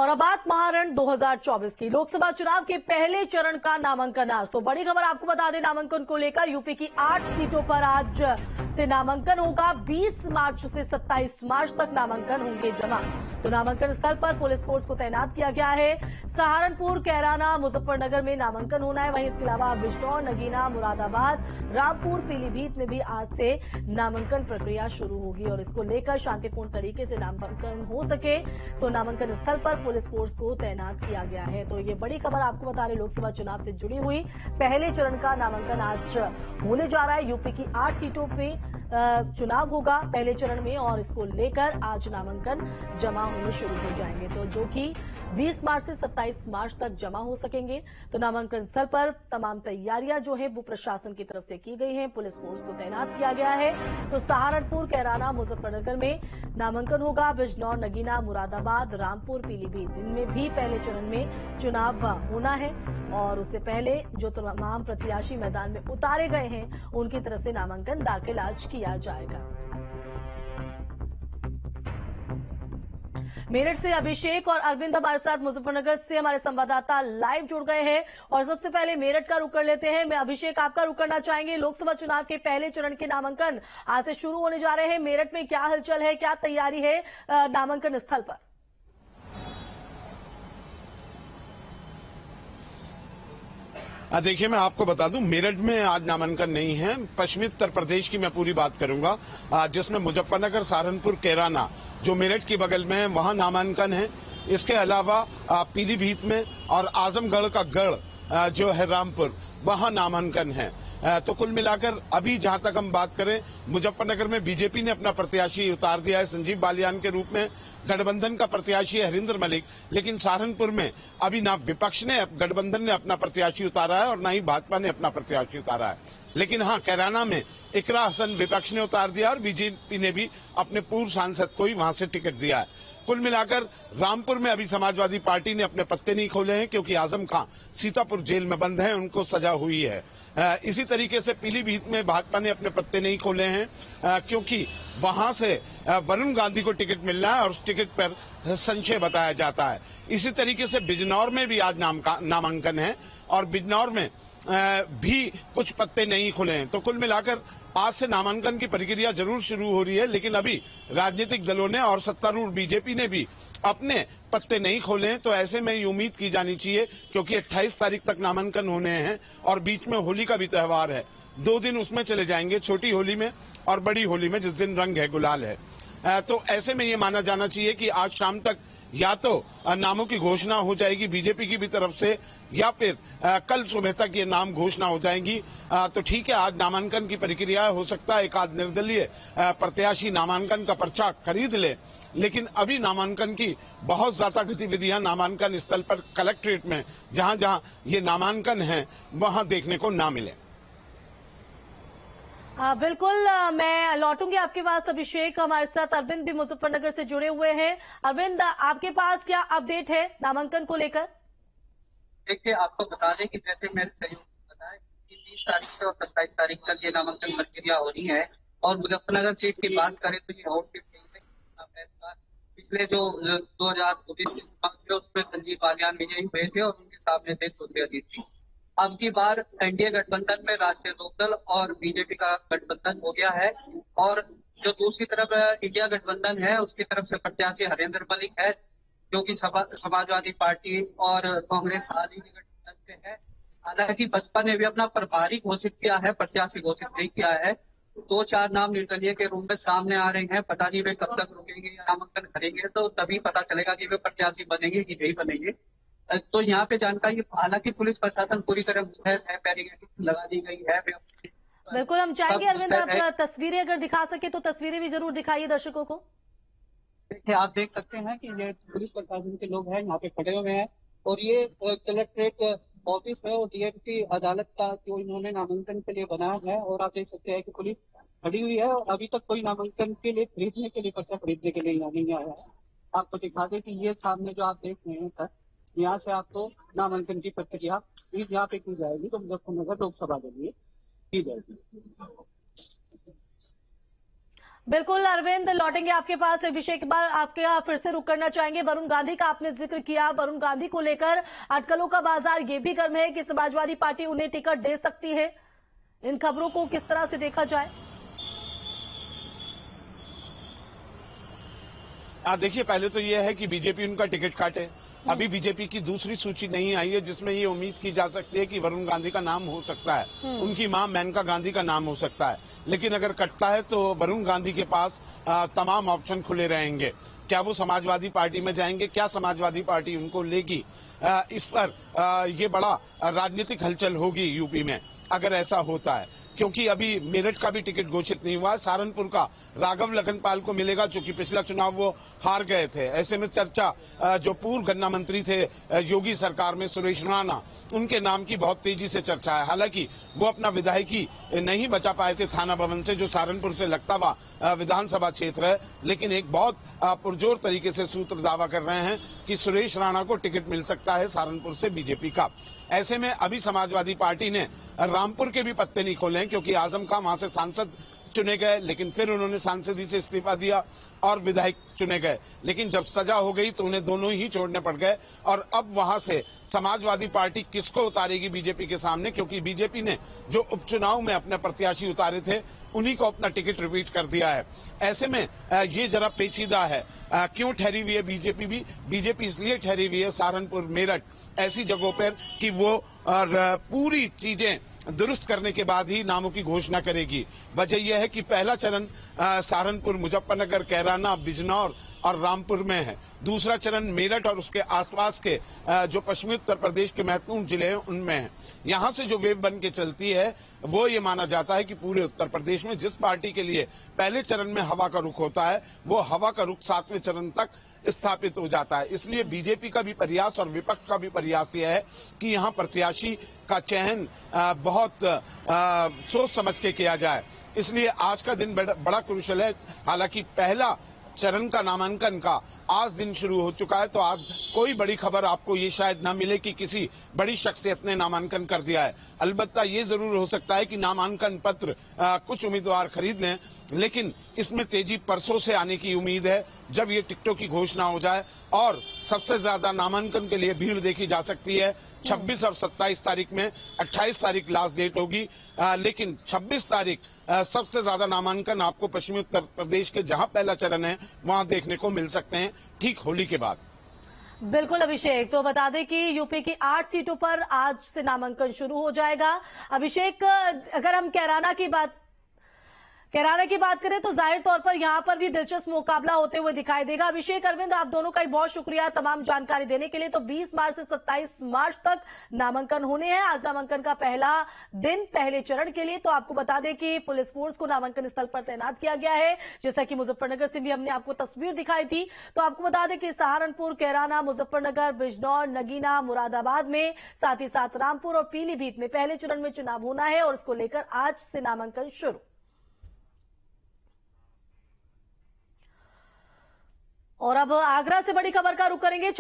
और अब बात महारण 2024 की। लोकसभा चुनाव के पहले चरण का नामांकन आज। तो बड़ी खबर आपको बता दें, नामांकन को लेकर यूपी की 8 सीटों पर आज से नामांकन होगा। 20 मार्च से 27 मार्च तक नामांकन होंगे जमा। तो नामांकन स्थल पर पुलिस फोर्स को तैनात किया गया है। सहारनपुर, कैराना, मुजफ्फरनगर में नामांकन होना है। वहीं इसके अलावा बिजनौर, नगीना, मुरादाबाद, रामपुर, पीलीभीत में भी आज से नामांकन प्रक्रिया शुरू होगी और इसको लेकर शांतिपूर्ण तरीके से नामांकन हो सके तो नामांकन स्थल पर पुलिस फोर्स को तैनात किया गया है। तो ये बड़ी खबर आपको बता रहे, लोकसभा चुनाव से जुड़ी हुई पहले चरण का नामांकन आज होने जा रहा है। यूपी की 8 सीटों पे चुनाव होगा पहले चरण में और इसको लेकर आज नामांकन जमा होने शुरू हो जाएंगे, तो जो कि 20 मार्च से 27 मार्च तक जमा हो सकेंगे। तो नामांकन स्थल पर तमाम तैयारियां जो है वो प्रशासन की तरफ से की गई हैं, पुलिस फोर्स को तैनात किया गया है। तो सहारनपुर, कैराना, मुजफ्फरनगर में नामांकन होगा। बिजनौर, नगीना, मुरादाबाद, रामपुर, पीलीभीत इनमें भी पहले चरण में चुनाव होना है और उससे पहले जो तमाम प्रत्याशी मैदान में उतारे गए हैं उनकी तरफ से नामांकन दाखिल आज किया जाएगा। मेरठ से अभिषेक और अरविंद हमारे साथ मुजफ्फरनगर से हमारे संवाददाता लाइव जुड़ गए हैं और सबसे पहले मेरठ का रुख कर लेते हैं। मैं अभिषेक आपका रुख करना चाहेंगे, लोकसभा चुनाव के पहले चरण के नामांकन आज से शुरू होने जा रहे हैं। मेरठ में क्या हलचल है, क्या तैयारी है नामांकन स्थल पर? देखिए, मैं आपको बता दूं, मेरठ में आज नामांकन नहीं है। पश्चिमी उत्तर प्रदेश की मैं पूरी बात करूंगा, जिसमें मुजफ्फरनगर, सहारनपुर, कैराना जो मेरठ के बगल में है वहां नामांकन है। इसके अलावा पीलीभीत में और आजमगढ़ का गढ़ जो है रामपुर, वहां नामांकन है। तो कुल मिलाकर अभी जहां तक हम बात करें, मुजफ्फरनगर में बीजेपी ने अपना प्रत्याशी उतार दिया है संजीव बालियान के रूप में। गठबंधन का प्रत्याशी है हरिंदर मलिक, लेकिन सहारनपुर में अभी ना विपक्ष ने, गठबंधन ने अपना प्रत्याशी उतारा है और ना ही भाजपा ने अपना प्रत्याशी उतारा है। लेकिन हाँ, कैराना में इकरा हसन विपक्ष ने उतार दिया और बीजेपी ने भी अपने पूर्व सांसद को ही वहां से टिकट दिया है। कुल मिलाकर रामपुर में अभी समाजवादी पार्टी ने अपने पत्ते नहीं खोले हैं क्योंकि आजम खां सीतापुर जेल में बंद हैं, उनको सजा हुई है। इसी तरीके से पीलीभीत में भाजपा ने अपने पत्ते नहीं खोले हैं क्योंकि वहां से वरुण गांधी को टिकट मिल रहा है और उस टिकट पर संशय बताया जाता है। इसी तरीके से बिजनौर में भी आज नामांकन है और बिजनौर में भी कुछ पत्ते नहीं खुले हैं। तो कुल मिलाकर आज से नामांकन की प्रक्रिया जरूर शुरू हो रही है, लेकिन अभी राजनीतिक दलों ने और सत्तारूढ़ बीजेपी ने भी अपने पत्ते नहीं खोले हैं। तो ऐसे में ये उम्मीद की जानी चाहिए, क्योंकि 28 तारीख तक नामांकन होने हैं और बीच में होली का भी त्योहार है। 2 दिन उसमें चले जाएंगे, छोटी होली में और बड़ी होली में, जिस दिन रंग है, गुलाल है। तो ऐसे में ये माना जाना चाहिए कि आज शाम तक या तो नामों की घोषणा हो जाएगी बीजेपी की भी तरफ से या फिर कल सुबह तक ये नाम घोषणा हो जाएंगी। तो ठीक है, आज नामांकन की प्रक्रिया हो सकता है एक आध निर्दलीय प्रत्याशी नामांकन का पर्चा खरीद ले, लेकिन अभी नामांकन की बहुत ज्यादा गतिविधियां नामांकन स्थल पर कलेक्ट्रेट में जहां जहां ये नामांकन है वहां देखने को ना मिले। बिल्कुल, मैं लौटूंगी आपके पास। अभिषेक, हमारे साथ अरविंद भी मुजफ्फरनगर से जुड़े हुए हैं। अरविंद, आपके पास क्या अपडेट है नामांकन को लेकर? देखिए, आपको बता दें कि जैसे मेरे सहयोगी ने बताया कि 20 तारीख से और 27 तारीख तक ये नामांकन प्रक्रिया हो रही है और मुजफ्फरनगर सीट की बात करें तो ये और सीट है। पिछले जो 2019 उसमें संजीव बालियान विजयी हुए थे और उनके सामने थे ज्योतिरादित्य थी। अब की बार एनडीए गठबंधन में राष्ट्रीय लोकदल और बीजेपी का गठबंधन हो गया है और जो दूसरी तरफ इंडिया गठबंधन है उसकी तरफ से प्रत्याशी हरिंदर मलिक है, जो कि समाजवादी पार्टी और कांग्रेस आदि के गठबंधन से है। हालांकि बसपा ने भी अपना प्रभारी घोषित किया है, प्रत्याशी घोषित नहीं किया है। 2-4 नाम निर्दलीय के रूप में सामने आ रहे हैं। पता नहीं वे कब तक रुकेंगे या नामांकन करेंगे, तो तभी पता चलेगा कि वे प्रत्याशी बनेंगे कि नहीं बनेंगे। तो यहाँ पे जानकारी, हालांकि पुलिस प्रशासन पूरी तरह मुस्तैद है, बैरिकेड लगा दी गई है। बिल्कुल, हम चाहेंगे अरविंद आप तस्वीरें अगर दिखा सके तो तस्वीरें भी जरूर दिखाइए दर्शकों को। देखिए, आप देख सकते हैं कि ये पुलिस प्रशासन के लोग हैं यहाँ पे खड़े हुए हैं और ये कलेक्ट्रेट ऑफिस है और डीएमपी अदालत का जो इन्होंने नामांकन के लिए बनाया है। और आप देख सकते हैं कि पुलिस खड़ी हुई है और अभी तक कोई नामांकन के लिए खरीदने के लिए, पर्चा खरीदने के लिए यहाँ नहीं आया है। आपको दिखा दें कि ये सामने जो आप देख रहे हैं, यहाँ से आपको नामांकन की प्रक्रिया यहाँ पे की जाएगी, तो मुजफ्फरनगर लोकसभा के लिए की जाएगी। बिल्कुल अरविंद, लौटेंगे आपके पास। अभिषेक, बार आपके यहाँ फिर से रुक करना चाहेंगे। वरुण गांधी का आपने जिक्र किया, वरुण गांधी को लेकर अटकलों का बाजार ये भी गर्म है कि समाजवादी पार्टी उन्हें टिकट दे सकती है। इन खबरों को किस तरह से देखा जाए? देखिए, पहले तो यह है कि बीजेपी उनका टिकट काटे। अभी बीजेपी की दूसरी सूची नहीं आई है जिसमें ये उम्मीद की जा सकती है कि वरुण गांधी का नाम हो सकता है, उनकी मां मेनका गांधी का नाम हो सकता है। लेकिन अगर कटता है तो वरुण गांधी के पास तमाम ऑप्शन खुले रहेंगे। क्या वो समाजवादी पार्टी में जाएंगे, क्या समाजवादी पार्टी उनको लेगी, इस पर ये बड़ा राजनीतिक हलचल होगी यूपी में अगर ऐसा होता है। क्योंकि अभी मेरठ का भी टिकट घोषित नहीं हुआ है। सहारनपुर का राघव लखनपाल को मिलेगा, चूंकि पिछला चुनाव वो हार गए थे। ऐसे में चर्चा जो पूर्व गन्ना मंत्री थे योगी सरकार में, सुरेश राणा, उनके नाम की बहुत तेजी से चर्चा है। हालांकि वो अपना विधायकी नहीं बचा पाए थे थाना भवन से, जो सहारनपुर से लगता हुआ विधानसभा क्षेत्र है। लेकिन एक बहुत पुरजोर तरीके से सूत्र दावा कर रहे हैं कि सुरेश राणा को टिकट मिल सकता है सहारनपुर से बीजेपी का। ऐसे में अभी समाजवादी पार्टी ने रामपुर के भी पत्ते नहीं खोले, क्योंकि आजम खां वहां से सांसद चुने गए, लेकिन फिर उन्होंने सांसदी से इस्तीफा दिया और विधायक चुने गए। लेकिन जब सजा हो गई तो उन्हें दोनों ही छोड़ने पड़ गए। और अब वहां से समाजवादी पार्टी किसको उतारेगी बीजेपी के सामने, क्योंकि बीजेपी ने जो उपचुनाव में अपने प्रत्याशी उतारे थे उन्हीं को अपना टिकट रिपीट कर दिया है। ऐसे में ये जरा पेचीदा है। क्यों ठहरी हुई है बीजेपी भी? बीजेपी इसलिए ठहरी हुई है सहारनपुर, मेरठ ऐसी जगहों पर कि वो पूरी चीजें दुरुस्त करने के बाद ही नामों की घोषणा करेगी। वजह यह है कि पहला चरण सहारनपुर, मुजफ्फरनगर, कैराना, बिजनौर और रामपुर में है। दूसरा चरण मेरठ और उसके आसपास के जो पश्चिमी उत्तर प्रदेश के महत्वपूर्ण जिले हैं उनमें है। यहां से जो वेव बन के चलती है वो ये माना जाता है कि पूरे उत्तर प्रदेश में जिस पार्टी के लिए पहले चरण में हवा का रुख होता है वो हवा का रुख 7वें चरण तक स्थापित हो जाता है। इसलिए बीजेपी का भी प्रयास और विपक्ष का भी प्रयास यह है कि यहाँ प्रत्याशी का चयन बहुत सोच समझ के किया जाए। इसलिए आज का दिन बड़ा क्रूशल है। हालांकि पहला चरण का नामांकन का आज दिन शुरू हो चुका है, तो आज कोई बड़ी खबर आपको ये शायद ना मिले कि किसी बड़ी शख्सियत ने नामांकन कर दिया है। अलबत्ता ये जरूर हो सकता है कि नामांकन पत्र कुछ उम्मीदवार खरीद लें, लेकिन इसमें तेजी परसों से आने की उम्मीद है, जब ये टिकटों की घोषणा हो जाए। और सबसे ज्यादा नामांकन के लिए भीड़ देखी जा सकती है 26 और 27 तारीख में। 28 तारीख लास्ट डेट होगी, लेकिन 26 तारीख सबसे ज्यादा नामांकन आपको पश्चिमी उत्तर प्रदेश के जहां पहला चरण है वहां देखने को मिल सकते हैं, ठीक होली के बाद। बिल्कुल अभिषेक, तो बता दें कि यूपी की 8 सीटों पर आज से नामांकन शुरू हो जाएगा। अभिषेक, अगर हम कैराना की बात करें तो जाहिर तौर पर यहां पर भी दिलचस्प मुकाबला होते हुए दिखाई देगा। अभिषेक, अरविंद, आप दोनों का ही बहुत शुक्रिया तमाम जानकारी देने के लिए। तो 20 मार्च से 27 मार्च तक नामांकन होने हैं। आज नामांकन का पहला दिन पहले चरण के लिए। तो आपको बता दें कि पुलिस फोर्स को नामांकन स्थल पर तैनात किया गया है, जैसा कि मुजफ्फरनगर से भी हमने आपको तस्वीर दिखाई थी। तो आपको बता दें कि सहारनपुर, कैराना, मुजफ्फरनगर, बिजनौर, नगीना, मुरादाबाद में, साथ ही साथ रामपुर और पीलीभीत में पहले चरण में चुनाव होना है और इसको लेकर आज से नामांकन शुरू। और अब आगरा से बड़ी खबर का रुख करेंगे।